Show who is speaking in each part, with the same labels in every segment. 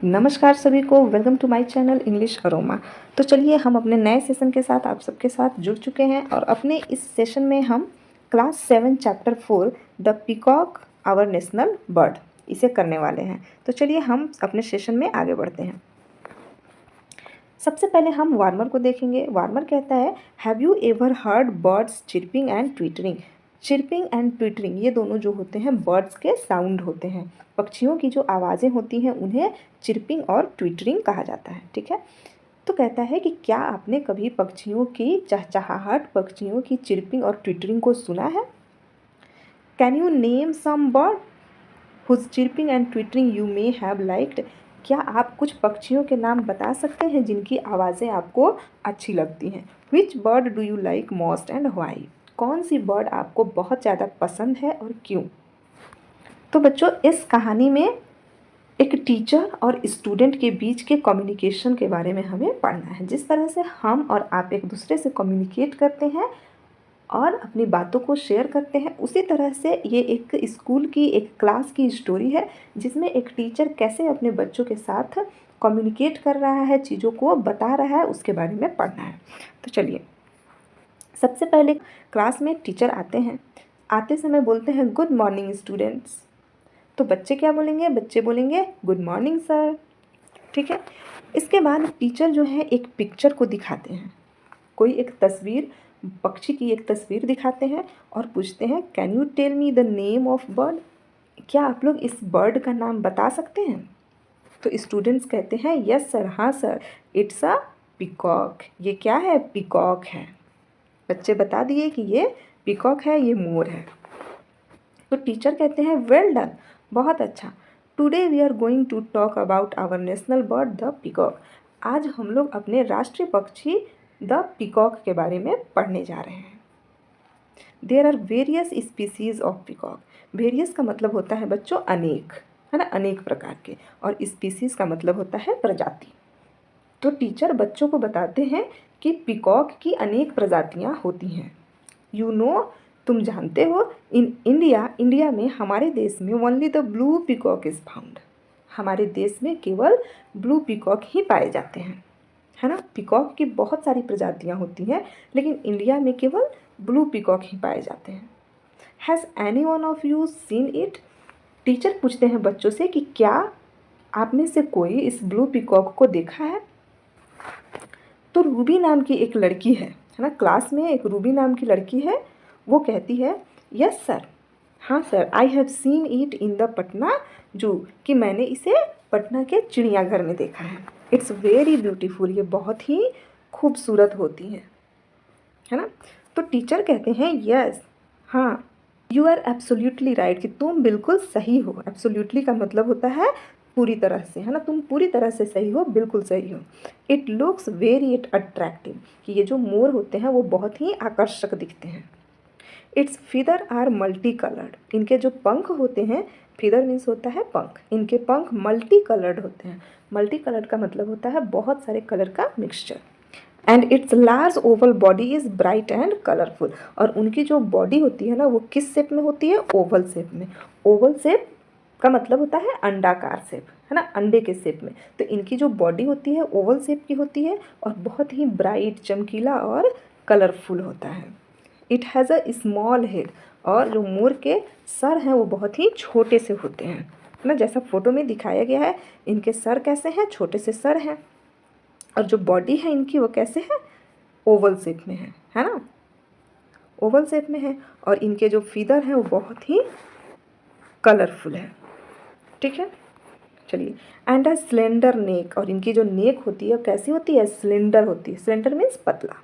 Speaker 1: नमस्कार सभी को, welcome to my channel English aroma. तो चलिए हम अपने नए सेशन के साथ आप सबके साथ जुड़ चुके हैं और अपने इस सेशन में हम class 7 chapter 4 the peacock our national bird इसे करने वाले हैं। तो चलिए हम अपने सेशन में आगे बढ़ते हैं। सबसे पहले हम वार्मर को देखेंगे। वार्मर कहता है, have you ever heard birds chirping and twittering. Chirping and twittering ये दोनों जो होते हैं बर्ड्स के साउंड होते हैं। पक्षियों की जो आवाज़ें होती हैं उन्हें चिर्पिंग और ट्विटरिंग कहा जाता है। ठीक है, तो कहता है कि क्या आपने कभी पक्षियों की चहचहाहट, पक्षियों की चिर्पिंग और ट्विटरिंग को सुना है। Can you name some bird whose chirping and twittering you may have liked. क्या आप कुछ पक्षियों के नाम बता सकते हैं जिनकी आवाज़ें आपको अच्छी लगती हैं। Which bird do you like most and why. कौन सी बर्ड आपको बहुत ज़्यादा पसंद है और क्यों। तो बच्चों, इस कहानी में एक टीचर और स्टूडेंट के बीच के कम्युनिकेशन के बारे में हमें पढ़ना है। जिस तरह से हम और आप एक दूसरे से कम्युनिकेट करते हैं और अपनी बातों को शेयर करते हैं, उसी तरह से ये एक स्कूल की, एक क्लास की स्टोरी है जिसमें एक टीचर कैसे अपने बच्चों के साथ कम्युनिकेट कर रहा है, चीज़ों को बता रहा है, उसके बारे में पढ़ना है। तो चलिए, सबसे पहले क्लास में टीचर आते हैं। आते समय बोलते हैं, गुड मॉर्निंग स्टूडेंट्स। तो बच्चे क्या बोलेंगे, बच्चे बोलेंगे गुड मॉर्निंग सर। ठीक है, इसके बाद टीचर जो है एक पिक्चर को दिखाते हैं, कोई एक तस्वीर, पक्षी की एक तस्वीर दिखाते हैं और पूछते हैं, can you tell me the name of bird. क्या आप लोग इस बर्ड का नाम बता सकते हैं। तो स्टूडेंट्स कहते हैं, यस सर, हाँ सर, इट्स अ पीकॉक। ये क्या है, पीकॉक है। बच्चे बता दिए कि ये पीकॉक है, ये मोर है। तो टीचर कहते हैं, वेल डन, बहुत अच्छा। Today we are going to talk about our national bird the peacock. आज हम लोग अपने राष्ट्रीय पक्षी द पीकॉक के बारे में पढ़ने जा रहे हैं। There are various species of peacock. Various का मतलब होता है बच्चों अनेक, है ना, अनेक प्रकार के, और स्पीसीज का मतलब होता है प्रजाति। तो टीचर बच्चों को बताते हैं कि पीकॉक की अनेक प्रजातियां होती हैं। यू नो, तुम जानते हो, इन इंडिया में, हमारे देश में, only the blue peacock is found. हमारे देश में केवल ब्लू पीकॉक ही पाए जाते हैं, है ना। पीकॉक की बहुत सारी प्रजातियां होती हैं लेकिन इंडिया में केवल ब्लू पीकॉक ही पाए जाते हैं। Has any one of you seen it. Teacher पूछते हैं बच्चों से कि क्या आप में से कोई इस ब्लू पीकॉक को देखा है। तो रूबी नाम की एक लड़की है ना, क्लास में एक रूबी नाम की लड़की है। वो कहती है, यस सर, हाँ sir, I have seen it in the Patna जू, कि मैंने इसे पटना के चिड़ियाघर में देखा है। इट्स वेरी ब्यूटीफुल, ये बहुत ही खूबसूरत होती है ना। तो टीचर कहते हैं, यस, हाँ, यू आर एब्सोल्युटली राइट, कि तुम बिल्कुल सही हो। एब्सोल्युटली का मतलब होता है पूरी तरह से, है ना, तुम पूरी तरह से सही हो, बिल्कुल सही हो। इट लुक्स वेरी अट्रैक्टिव, कि ये जो मोर होते हैं वो बहुत ही आकर्षक दिखते हैं। Its feather are multi coloured, इनके जो पंख होते हैं, फीदर मीन्स होता है पंख, इनके पंख मल्टी कलर्ड होते हैं। मल्टी कलर्ड का मतलब होता है बहुत सारे कलर का mixture. And it's large Oval body is bright and colourful, और उनकी जो बॉडी होती है ना वो किस शेप में होती है, ओवल शेप में। ओवल शेप का मतलब होता है अंडाकार शेप, है ना, अंडे के शेप में। तो इनकी जो बॉडी होती है ओवल शेप की होती है और बहुत ही ब्राइट, चमकीला और कलरफुल होता है। It has a small head, और जो मोर के सर हैं वो बहुत ही छोटे से होते हैं, है ना, जैसा फोटो में दिखाया गया है। इनके सर कैसे हैं, छोटे से सर हैं, और जो बॉडी है इनकी वो कैसे है, ओवल शेप में है ना, ओवल शेप में है। और इनके जो फीदर हैं वो बहुत ही कलरफुल है। ठीक है, चलिए, एंड अ स्लेंडर नेक, और इनकी जो नेक होती है कैसी होती है, स्लेंडर होती है। स्लेंडर मीन्स पतला,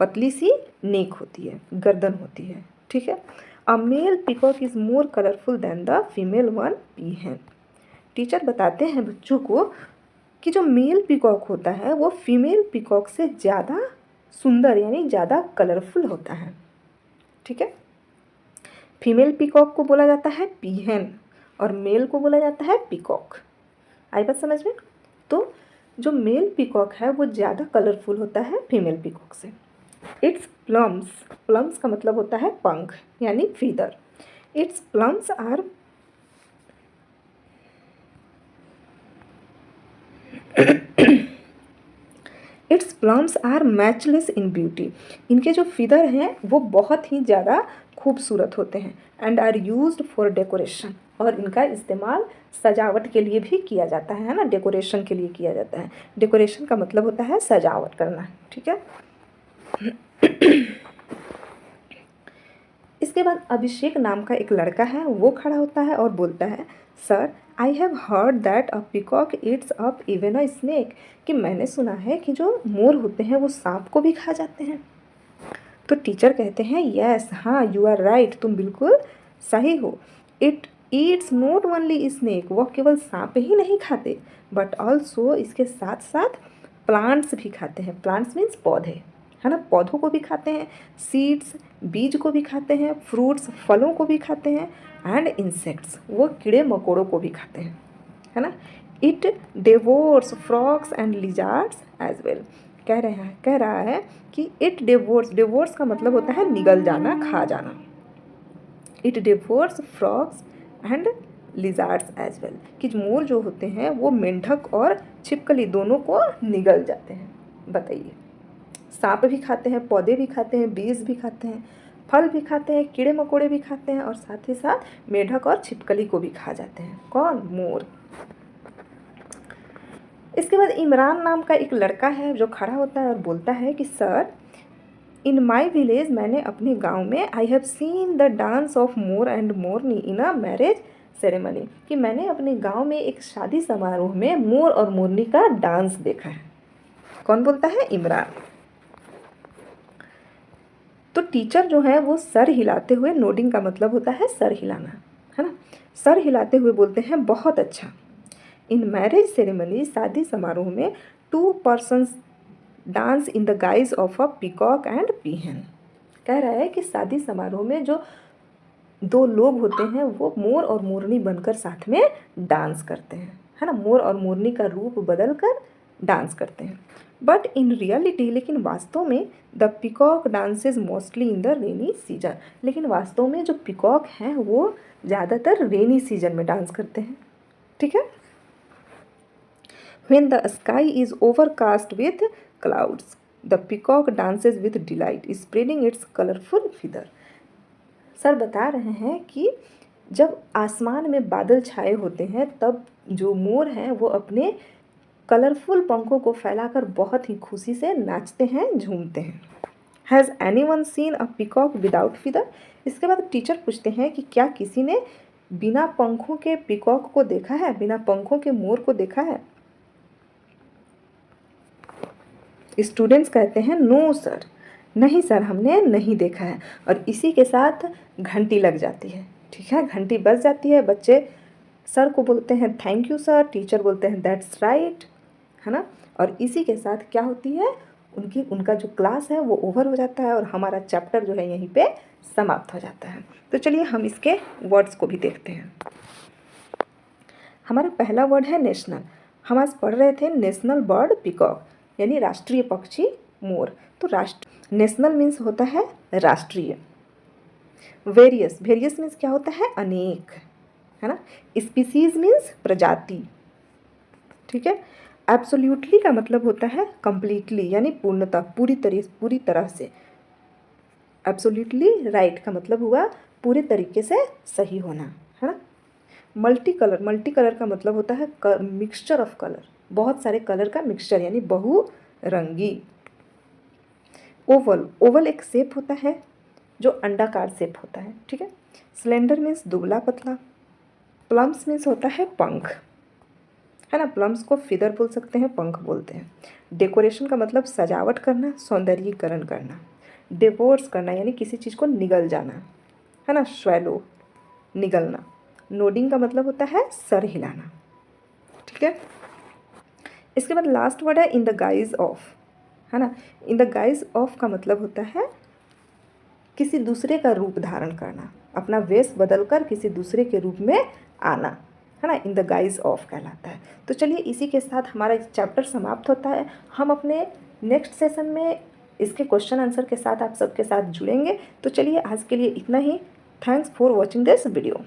Speaker 1: पतली सी नेक होती है, गर्दन होती है। ठीक है, a male peacock is more colourful than the female one peahen. Teacher बताते हैं बच्चों को कि जो मेल पीकॉक होता है वो फीमेल पीकॉक से ज़्यादा सुंदर, यानी ज़्यादा कलरफुल होता है। ठीक है, फीमेल पीकॉक को बोला जाता है पीहन और मेल को बोला जाता है पीकॉक। आई बात समझ में। तो जो मेल पीकॉक है वो ज़्यादा कलरफुल होता है फीमेल पीकॉक से। इट्स प्लम्स, प्लम्स का मतलब होता है पंख यानी feather. Its plumes are its plumes are matchless in beauty. इनके जो फिदर हैं वो बहुत ही ज़्यादा खूबसूरत होते हैं। And are used for decoration, और इनका इस्तेमाल सजावट के लिए भी किया जाता है ना, डेकोरेशन के लिए किया जाता है। डेकोरेशन का मतलब होता है सजावट करना, ठीक है। इसके बाद अभिषेक नाम का एक लड़का है, वो खड़ा होता है और बोलता है, sir I have heard that a peacock Yeats up even a snake, कि मैंने सुना है कि जो मोर होते हैं वो सांप को भी खा जाते हैं। तो टीचर कहते हैं, यस, हाँ, यू आर राइट, तुम बिल्कुल सही हो। It eats not only snake, वह केवल सांप ही नहीं खाते, बट ऑल्सो इसके साथ साथ प्लांट्स भी खाते हैं। प्लांट्स मीन्स पौधे, है ना, पौधों को भी खाते हैं, सीड्स बीज को भी खाते हैं, फ्रूट्स फलों को भी खाते हैं, एंड इंसेक्ट्स वो कीड़े मकोड़ों को भी खाते हैं, है ना। It devours frogs and lizards as well, कह रहा है कि इट डेवोर्स, डेवोर्स का मतलब होता है निगल जाना, खा जाना। It devours frogs and lizards as well, कि मोर जो होते हैं वो मेंढक और छिपकली दोनों को निगल जाते हैं। बताइए, सांप भी खाते हैं, पौधे भी खाते हैं, बीज भी खाते हैं, फल भी खाते हैं, कीड़े मकोड़े भी खाते हैं, और साथ ही साथ मेढक और छिपकली को भी खा जाते हैं। कौन? मोर। इसके बाद इमरान नाम का एक लड़का है जो खड़ा होता है और बोलता है कि सर इन माई विलेज, मैंने अपने गांव में I have seen the dance of more and Morni in a marriage ceremony, कि मैंने अपने गांव में एक शादी समारोह में मोर और मोरनी का डांस देखा है। कौन बोलता है? इमरान। तो टीचर जो है वो सर हिलाते हुए, नोडिंग का मतलब होता है सर हिलाना, है ना, सर हिलाते हुए बोलते हैं, बहुत अच्छा। इन मैरिज सेरेमनी, शादी समारोह में 2 persons dance in the guys of a peacock and पीहन। कह रहा है कि शादी समारोह में जो 2 लोग होते हैं वो मोर और मोरनी बनकर साथ में डांस करते हैं, है ना, मोर और मोरनी का रूप बदल कर डांस करते हैं। बट इन रियलिटी, लेकिन वास्तव में the peacock dances mostly in the rainy season, लेकिन वास्तव में जो पिकॉक हैं वो ज़्यादातर रेनी सीजन में डांस करते हैं, ठीक है। When the sky is overcast with clouds, the peacock dances with delight, spreading its colorful feather. Sir बता रहे हैं कि जब आसमान में बादल छाए होते हैं तब जो मोर हैं वो अपने कलरफुल पंखों को फैलाकर बहुत ही खुशी से नाचते हैं, झूमते हैं। Has anyone seen a peacock without feather? इसके बाद टीचर पूछते हैं कि क्या किसी ने बिना पंखों के पीकॉक को देखा है, बिना पंखों के मोर को देखा है? स्टूडेंट्स कहते हैं, नो सर, नहीं सर, हमने नहीं देखा है। और इसी के साथ घंटी लग जाती है, ठीक है, घंटी बज जाती है। बच्चे सर को बोलते हैं थैंक यू सर, टीचर बोलते हैं दैट्स राइट, है ना। और इसी के साथ क्या होती है, उनका जो क्लास है वो ओवर हो जाता है और हमारा चैप्टर जो है यहीं पे समाप्त हो जाता है। तो चलिए हम इसके वर्ड्स को भी देखते हैं। हमारा पहला वर्ड है नेशनल। हम आज पढ़ रहे थे नेशनल बर्ड पीकॉक, यानी राष्ट्रीय पक्षी मोर। तो नेशनल मीन्स होता है राष्ट्रीय। वेरियस, वेरियस मीन्स क्या होता है? अनेक, है ना। स्पीसीज मीन्स प्रजाति, ठीक है। एब्सोल्यूटली का मतलब होता है कंप्लीटली, यानी पूर्णतः, पूरी तरह से। एब्सोल्यूटली राइट का मतलब हुआ पूरे तरीके से सही होना, है ना। मल्टी कलर का मतलब होता है मिक्सचर ऑफ कलर, बहुत सारे कलर का मिक्सचर, यानी बहुरंगी। ओवल एक शेप होता है जो अंडाकार शेप होता है, ठीक है। स्लेंडर मीन्स दुबला पतला। प्लम्स मीन्स होता है पंख, है ना, प्लम्स को फिदर बोल सकते हैं, पंख बोलते हैं। डेकोरेशन का मतलब सजावट करना, सौंदर्यीकरण करना। डिवोर्स करना यानी किसी चीज़ को निगल जाना, है ना, स्वैलो, निगलना। नोडिंग का मतलब होता है सर हिलाना, ठीक है। इसके बाद लास्ट वर्ड है इन द गाइज ऑफ, है ना। इन द गाइज ऑफ का मतलब होता है किसी दूसरे का रूप धारण करना, अपना वेश बदलकर किसी दूसरे के रूप में आना, है ना, इन द गाइज ऑफ कहलाता है। तो चलिए इसी के साथ हमारा चैप्टर समाप्त होता है। हम अपने नेक्स्ट सेशन में इसके क्वेश्चन आंसर के साथ आप सबके साथ जुड़ेंगे। तो चलिए आज के लिए इतना ही। Thanks for watching this video.